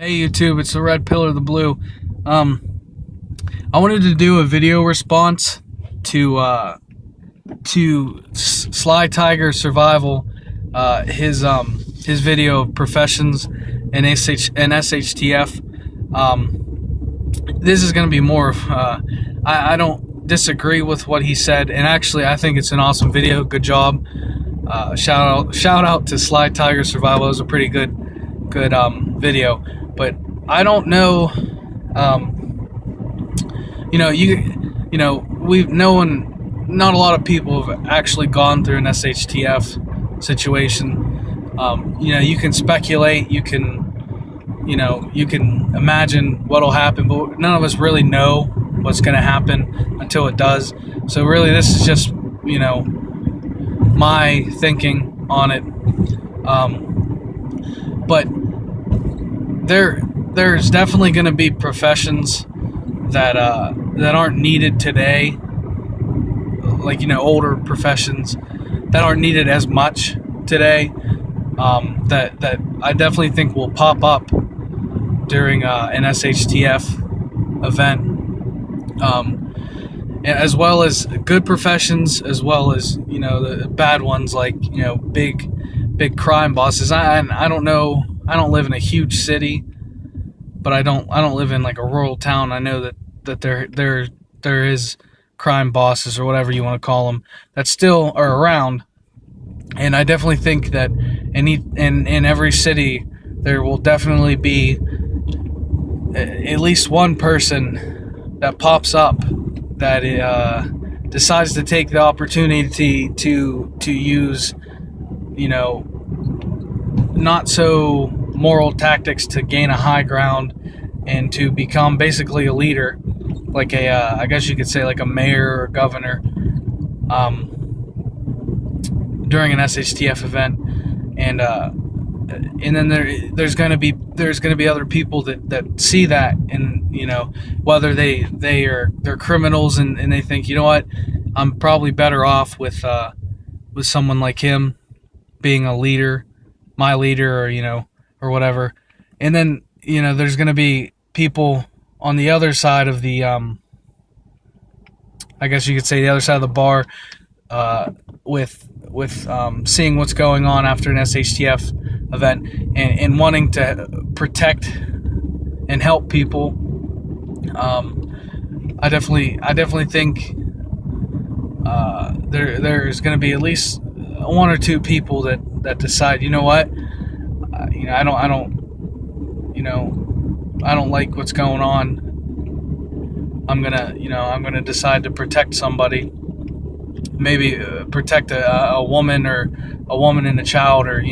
Hey YouTube, it's the Red Pill or the Blue. I wanted to do a video response to Slytiger Survival, his video of professions and SHTF. This is going to be more of I don't disagree with what he said, and actually I think it's an awesome video. Good job. Shout out to Slytiger Survival. It was a pretty good video. But I don't know, we've not a lot of people have actually gone through an SHTF situation. You can speculate, you can imagine what'll happen, but none of us really know what's going to happen until it does. So really, this is just, my thinking on it. But there's definitely going to be professions that aren't needed today, like older professions that aren't needed as much today, that I definitely think will pop up during an SHTF event, as well as good professions, as well as the bad ones, like big crime bosses. I don't know. I don't live in a huge city, but I don't live in like a rural town. I know that there is crime bosses, or whatever you want to call them, that still are around. And I definitely think that in every city there will definitely be at least one person that pops up that decides to take the opportunity to use not so moral tactics to gain a high ground and to become basically a leader, like I guess you could say like a mayor or governor, during an SHTF event. And then there's gonna be other people that see that, and whether they're criminals, and they think, what, I'm probably better off with someone like him being a leader, my leader, or whatever. And then there's going to be people on the other side of the I guess you could say the other side of the bar, with seeing what's going on after an SHTF event, and wanting to protect and help people. I definitely think there's going to be at least one or two people that decide, what, I don't like what's going on. I'm gonna decide to protect somebody, maybe protect a woman, or a woman and a child, or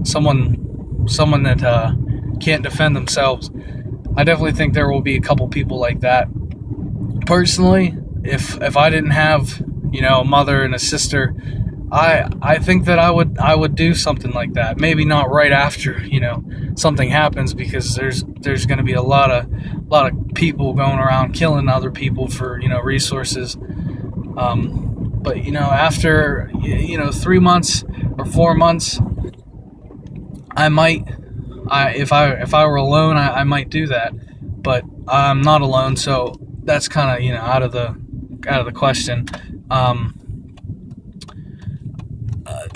someone that can't defend themselves. I definitely think there will be a couple people like that. Personally, if I didn't have a mother and a sister, I think that I would do something like that. Maybe not right after something happens, because there's going to be a lot of people going around killing other people for resources. But after 3 months or 4 months, if I were alone, I might do that. But I'm not alone, so that's kind of out of the question.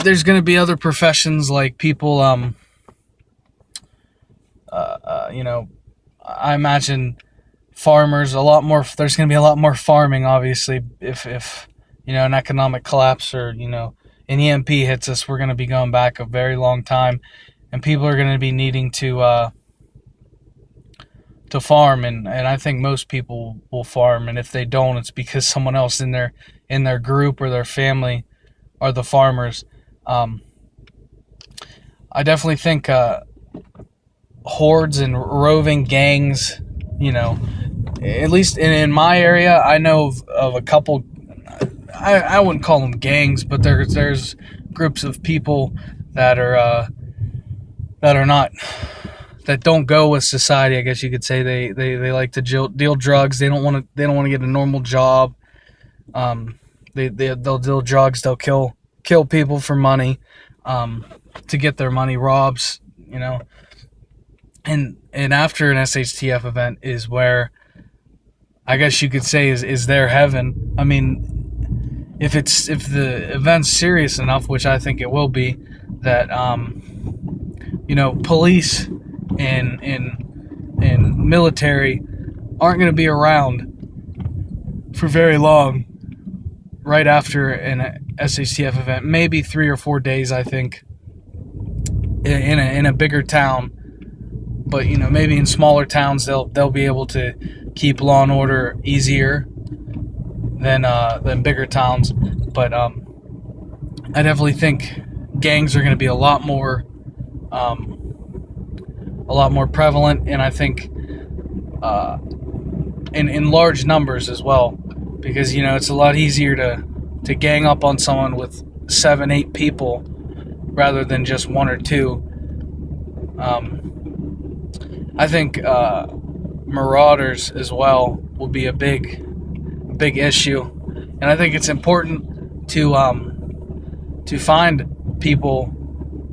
There's going to be other professions, like people, I imagine farmers, a lot more. There's going to be a lot more farming, obviously, if an economic collapse, or an EMP hits us. We're going to be going back a very long time, and people are going to be needing to farm, and I think most people will farm, and if they don't, it's because someone else in their group or their family are the farmers. I definitely think hordes and roving gangs, at least in my area, I know of a couple. I wouldn't call them gangs, but there's groups of people that are not, that don't go with society, I guess you could say. They like to deal drugs. They don't want to get a normal job. They'll deal drugs. They'll kill people for money, to get their money, robs, and and after an SHTF event is where I guess you could say is their heaven. I mean, if the event's serious enough, which I think it will be, that police and military aren't going to be around for very long right after an SHTF event, maybe 3 or 4 days, I think, in a bigger town. But maybe in smaller towns they'll be able to keep law and order easier than bigger towns. But I definitely think gangs are going to be a lot more prevalent, and I think in large numbers as well, because it's a lot easier to gang up on someone with 7-8 people rather than just 1 or 2. I think marauders as well will be a big issue, and I think it's important to find people,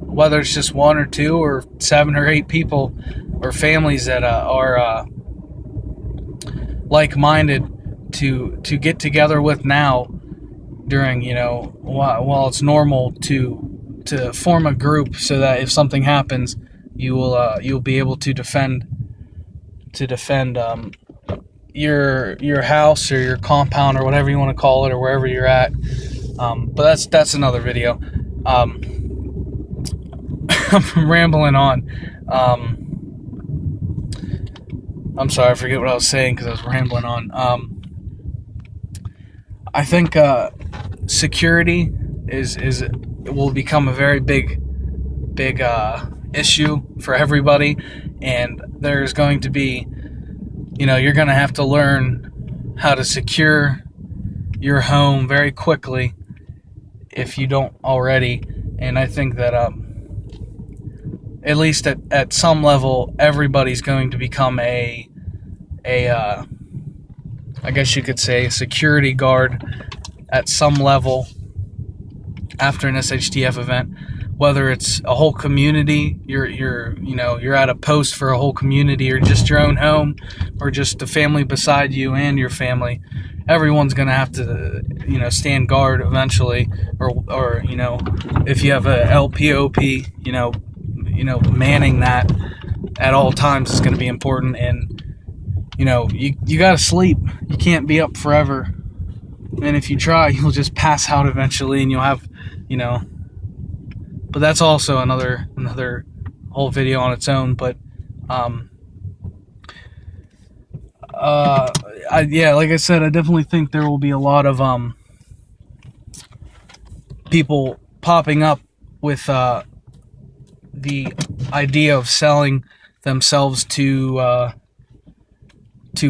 whether it's just 1 or 2 or 7 or 8 people, or families that are like-minded to get together with now during while it's normal to form a group, so that if something happens, you'll be able to defend your house or your compound or whatever you want to call it, or wherever you're at. But that's another video. I'm rambling on. I'm sorry, I forget what I was saying because I was rambling on. I think security will become a very big issue for everybody, and there's going to be, you're going to have to learn how to secure your home very quickly if you don't already. And I think that at least at some level, everybody's going to become I guess you could say, a security guard at some level after an SHTF event. Whether it's a whole community, you're at a post for a whole community, or just your own home, or just the family beside you and your family, everyone's gonna have to stand guard eventually, or if you have a LPOP, manning that at all times is going to be important. And you gotta sleep. You can't be up forever, and if you try, you'll just pass out eventually, and you'll have but that's also another whole video on its own. But like I said, I definitely think there will be a lot of people popping up with the idea of selling themselves to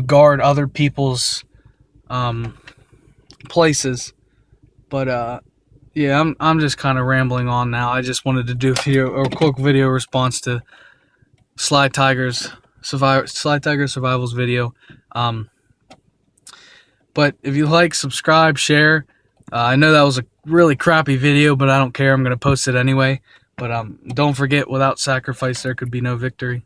guard other people's places. But I'm just kind of rambling on now. I just wanted to do a quick video response to Slytiger Survival's video. But if you like, subscribe, share. I know that was a really crappy video, but I don't care. I'm going to post it anyway. But don't forget, without sacrifice, there could be no victory.